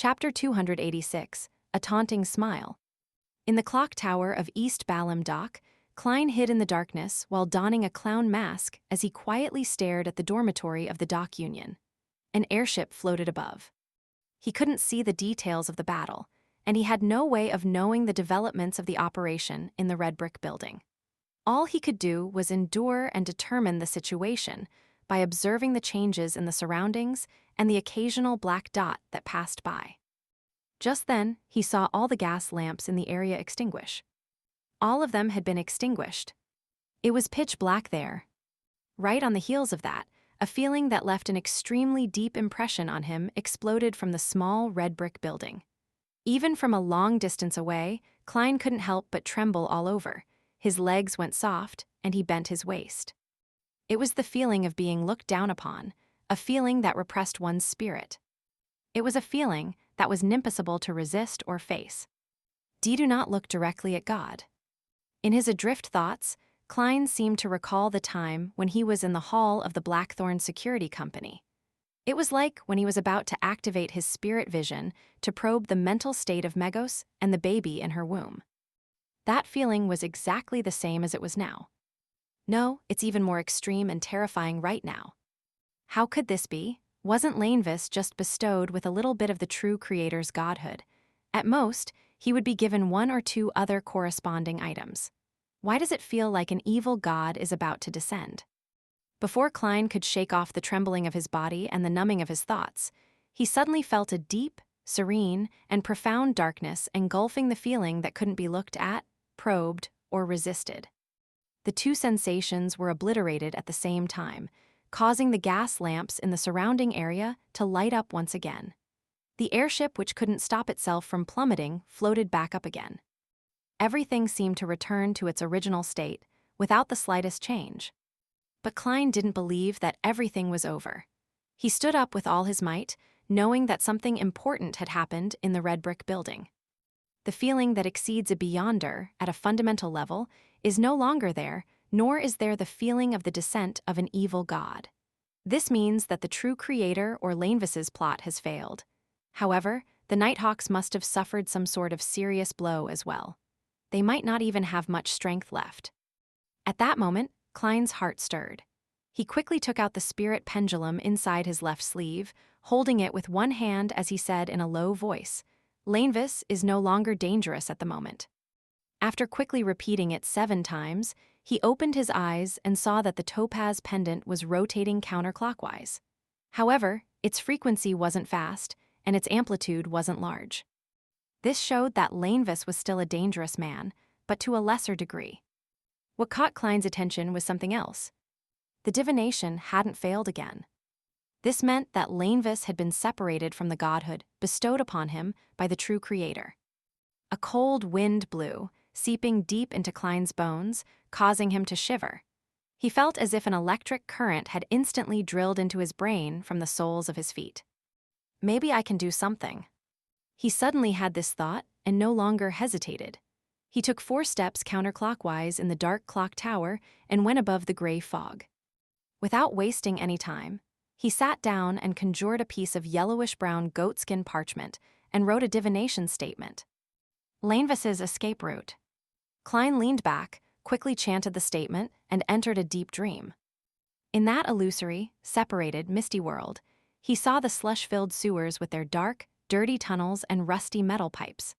Chapter 286, A Taunting Smile. In the clock tower of East Balham Dock, Klein hid in the darkness while donning a clown mask as he quietly stared at the dormitory of the dock union. An airship floated above. He couldn't see the details of the battle, and he had no way of knowing the developments of the operation in the red brick building. All he could do was endure and determine the situation by observing the changes in the surroundings and the occasional black dot that passed by. Just then, he saw all the gas lamps in the area extinguish. All of them had been extinguished. It was pitch black there. Right on the heels of that, a feeling that left an extremely deep impression on him exploded from the small red brick building. Even from a long distance away, Klein couldn't help but tremble all over. His legs went soft, and he bent his waist. It was the feeling of being looked down upon, a feeling that repressed one's spirit. It was a feeling that was impossible to resist or face. Do not look directly at God. In his adrift thoughts, Klein seemed to recall the time when he was in the hall of the Blackthorn Security Company. It was like when he was about to activate his spirit vision to probe the mental state of Megos and the baby in her womb. That feeling was exactly the same as it was now. No, it's even more extreme and terrifying right now. How could this be? Wasn't Lainvis just bestowed with a little bit of the true creator's godhood? At most, he would be given one or two other corresponding items. Why does it feel like an evil god is about to descend? Before Klein could shake off the trembling of his body and the numbing of his thoughts, he suddenly felt a deep, serene, and profound darkness engulfing the feeling that couldn't be looked at, probed, or resisted. The two sensations were obliterated at the same time, causing the gas lamps in the surrounding area to light up once again. The airship, which couldn't stop itself from plummeting, floated back up again. Everything seemed to return to its original state, without the slightest change. But Klein didn't believe that everything was over. He stood up with all his might, knowing that something important had happened in the red brick building. The feeling that exceeds a beyonder, at a fundamental level, is no longer there, nor is there the feeling of the descent of an evil god. This means that the true creator or Lainvis's plot has failed. However, the Nighthawks must have suffered some sort of serious blow as well. They might not even have much strength left. At that moment, Klein's heart stirred. He quickly took out the spirit pendulum inside his left sleeve, holding it with one hand as he said in a low voice, "Lainvis is no longer dangerous at the moment." After quickly repeating it 7 times, he opened his eyes and saw that the topaz pendant was rotating counterclockwise. However, its frequency wasn't fast, and its amplitude wasn't large. This showed that Lainvis was still a dangerous man, but to a lesser degree. What caught Klein's attention was something else. The divination hadn't failed again. This meant that Lainvis had been separated from the godhood bestowed upon him by the true creator. A cold wind blew, seeping deep into Klein's bones, causing him to shiver. He felt as if an electric current had instantly drilled into his brain from the soles of his feet. Maybe I can do something. He suddenly had this thought and no longer hesitated. He took 4 steps counterclockwise in the dark clock tower and went above the gray fog. Without wasting any time, he sat down and conjured a piece of yellowish-brown goatskin parchment and wrote a divination statement. Lainvis's escape route. Klein leaned back, quickly chanted the statement, and entered a deep dream. In that illusory, separated, misty world, he saw the slush-filled sewers with their dark, dirty tunnels and rusty metal pipes.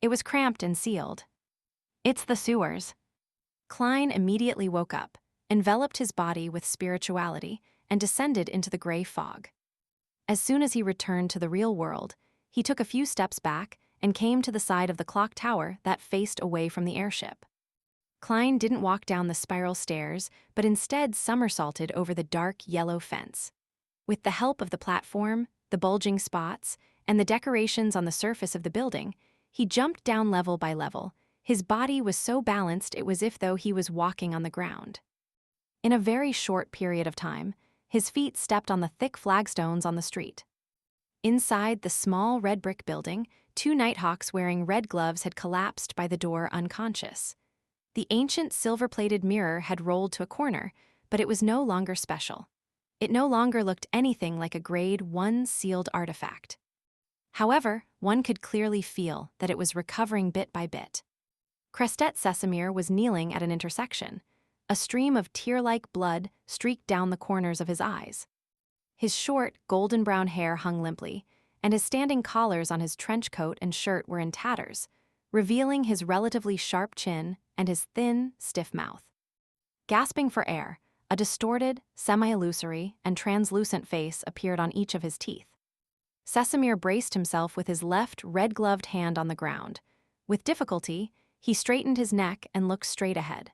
It was cramped and sealed. "It's the sewers." Klein immediately woke up, enveloped his body with spirituality, and descended into the gray fog. As soon as he returned to the real world, he took a few steps back and came to the side of the clock tower that faced away from the airship. Klein didn't walk down the spiral stairs, but instead somersaulted over the dark yellow fence. With the help of the platform, the bulging spots, and the decorations on the surface of the building, he jumped down level by level. His body was so balanced it was as though he was walking on the ground. In a very short period of time, his feet stepped on the thick flagstones on the street. Inside the small red brick building, 2 Nighthawks wearing red gloves had collapsed by the door unconscious. The ancient silver-plated mirror had rolled to a corner, but it was no longer special. It no longer looked anything like a Grade 1 sealed artifact. However, one could clearly feel that it was recovering bit by bit. Crestet Sesamir was kneeling at an intersection. A stream of tear-like blood streaked down the corners of his eyes. His short, golden-brown hair hung limply, and his standing collars on his trench coat and shirt were in tatters, revealing his relatively sharp chin and his thin, stiff mouth. Gasping for air, a distorted, semi-illusory, and translucent face appeared on each of his teeth. Sesamir braced himself with his left, red-gloved hand on the ground. With difficulty, he straightened his neck and looked straight ahead.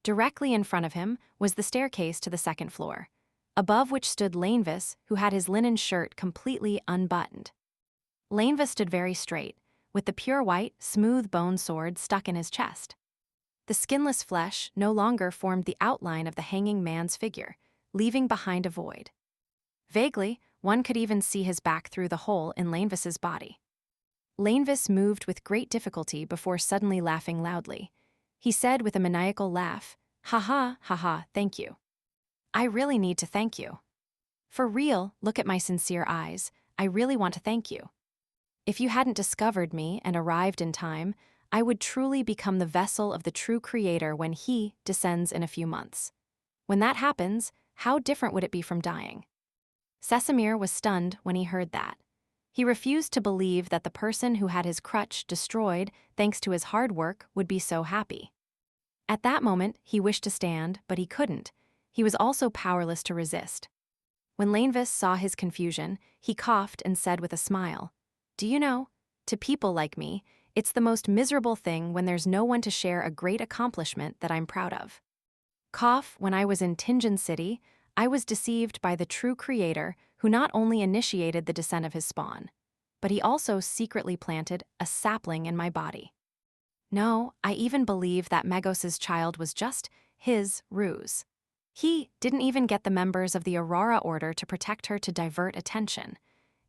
Directly in front of him was the staircase to the second floor, above which stood Lainvis, who had his linen shirt completely unbuttoned. Lainvis stood very straight, with the pure white, smooth bone sword stuck in his chest. The skinless flesh no longer formed the outline of the hanging man's figure, leaving behind a void. Vaguely, one could even see his back through the hole in Lainvis's body. Lainvis moved with great difficulty before suddenly laughing loudly. He said with a maniacal laugh, "Ha ha, thank you. I really need to thank you. For real, look at my sincere eyes, I really want to thank you. If you hadn't discovered me and arrived in time, I would truly become the vessel of the true Creator when He descends in a few months. When that happens, how different would it be from dying?" Sesamir was stunned when he heard that. He refused to believe that the person who had his crutch destroyed thanks to his hard work would be so happy. At that moment, he wished to stand, but he couldn't. He was also powerless to resist. When Lainvis saw his confusion, he coughed and said with a smile, "Do you know, to people like me, it's the most miserable thing when there's no one to share a great accomplishment that I'm proud of. Cough, when I was in Tingen City, I was deceived by the true Creator who not only initiated the descent of his spawn, but he also secretly planted a sapling in my body. No, I even believe that Magos's child was just his ruse. He didn't even get the members of the Aurora Order to protect her to divert attention.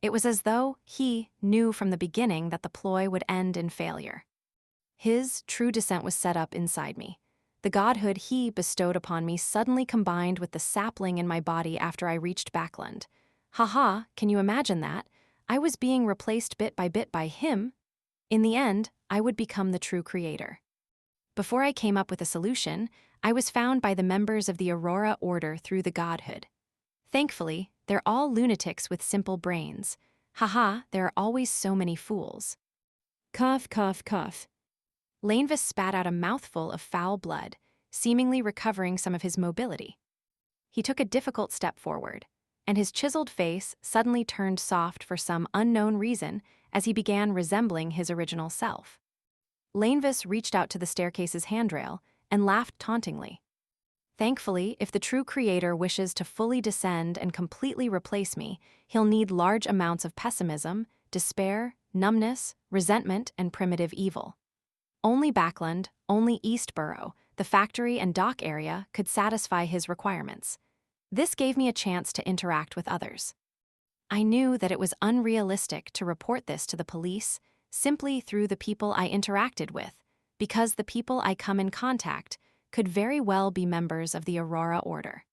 It was as though he knew from the beginning that the ploy would end in failure. His true descent was set up inside me. The godhood he bestowed upon me suddenly combined with the sapling in my body after I reached Backland. Haha, can you imagine that? I was being replaced bit by him. In the end, I would become the true Creator. Before I came up with a solution, I was found by the members of the Aurora Order through the godhood. Thankfully, they're all lunatics with simple brains. Haha, there are always so many fools. Cough. Lainvis spat out a mouthful of foul blood, seemingly recovering some of his mobility. He took a difficult step forward, and his chiseled face suddenly turned soft for some unknown reason as he began resembling his original self. Lainvis reached out to the staircase's handrail and laughed tauntingly. Thankfully, if the true Creator wishes to fully descend and completely replace me, he'll need large amounts of pessimism, despair, numbness, resentment, and primitive evil. Only Backland, only Eastborough, the factory and dock area could satisfy his requirements. This gave me a chance to interact with others. I knew that it was unrealistic to report this to the police simply through the people I interacted with, because the people I come in contact could very well be members of the Aurora Order.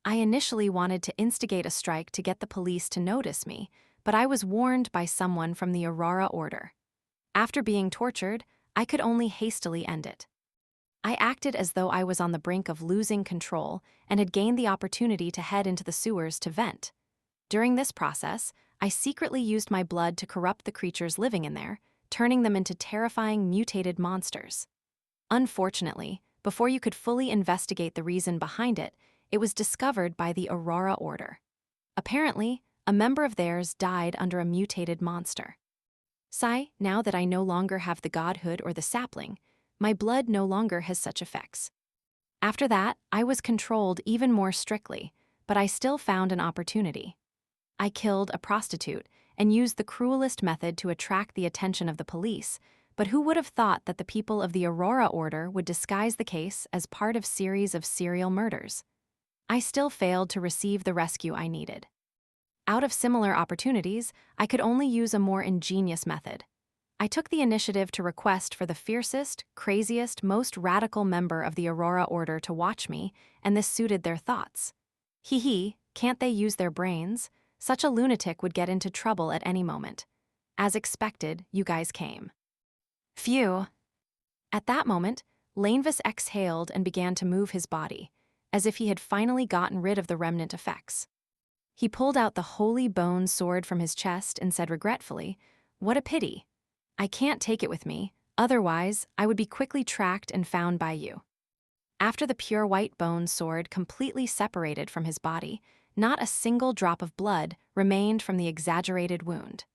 I initially wanted to instigate a strike to get the police to notice me, but I was warned by someone from the Aurora Order. After being tortured, I could only hastily end it. I acted as though I was on the brink of losing control and had gained the opportunity to head into the sewers to vent. During this process, I secretly used my blood to corrupt the creatures living in there, turning them into terrifying mutated monsters. Unfortunately, before you could fully investigate the reason behind it, it was discovered by the Aurora Order. Apparently, a member of theirs died under a mutated monster. Now that I no longer have the godhood or the sapling, my blood no longer has such effects. After that, I was controlled even more strictly, but I still found an opportunity. I killed a prostitute and used the cruelest method to attract the attention of the police, but who would have thought that the people of the Aurora Order would disguise the case as part of series of serial murders? I still failed to receive the rescue I needed. Out of similar opportunities, I could only use a more ingenious method. I took the initiative to request for the fiercest, craziest, most radical member of the Aurora Order to watch me, and this suited their thoughts. Can't they use their brains? Such a lunatic would get into trouble at any moment. As expected, you guys came. Phew. At that moment, Lanevis exhaled and began to move his body, as if he had finally gotten rid of the remnant effects. He pulled out the holy bone sword from his chest and said regretfully, "What a pity. I can't take it with me, otherwise I would be quickly tracked and found by you." After the pure white bone sword completely separated from his body, not a single drop of blood remained from the exaggerated wound.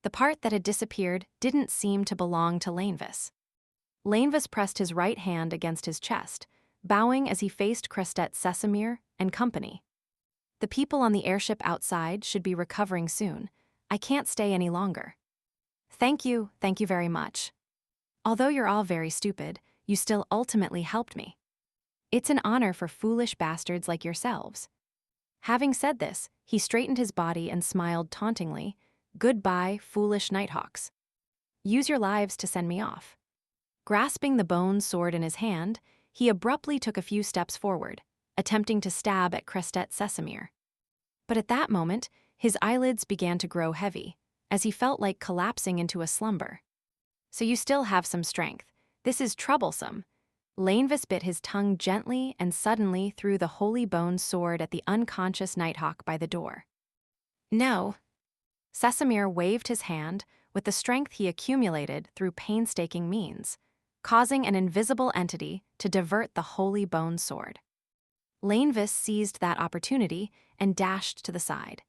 The part that had disappeared didn't seem to belong to Lanevis. Lanevis pressed his right hand against his chest, bowing as he faced Crestet Sesamir and company. "The people on the airship outside should be recovering soon. I can't stay any longer." Thank you very much. Although you're all very stupid, you still ultimately helped me. It's an honor for foolish bastards like yourselves." Having said this, he straightened his body and smiled tauntingly, "Goodbye, foolish Nighthawks. Use your lives to send me off." Grasping the bone sword in his hand, he abruptly took a few steps forward, attempting to stab at Crestet Sesamir. But at that moment, his eyelids began to grow heavy, as he felt like collapsing into a slumber. "So you still have some strength. This is troublesome." Lanevis bit his tongue gently and suddenly threw the holy bone sword at the unconscious Nighthawk by the door. "No." Sesamir waved his hand with the strength he accumulated through painstaking means, causing an invisible entity to divert the holy bone sword. Lanevis seized that opportunity and dashed to the side.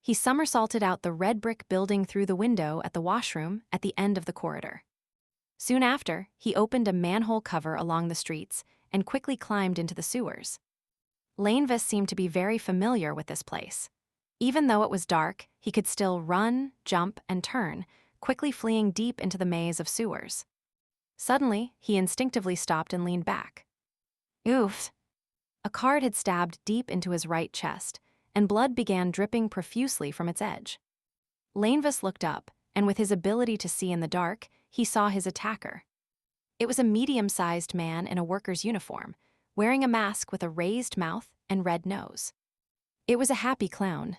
He somersaulted out the red brick building through the window at the washroom at the end of the corridor. Soon after, he opened a manhole cover along the streets and quickly climbed into the sewers. Lanevis seemed to be very familiar with this place. Even though it was dark, he could still run, jump, and turn, quickly fleeing deep into the maze of sewers. Suddenly, he instinctively stopped and leaned back. Oof! A card had stabbed deep into his right chest, and blood began dripping profusely from its edge. Lanevis looked up, and with his ability to see in the dark, he saw his attacker. It was a medium-sized man in a worker's uniform, wearing a mask with a raised mouth and red nose. It was a happy clown,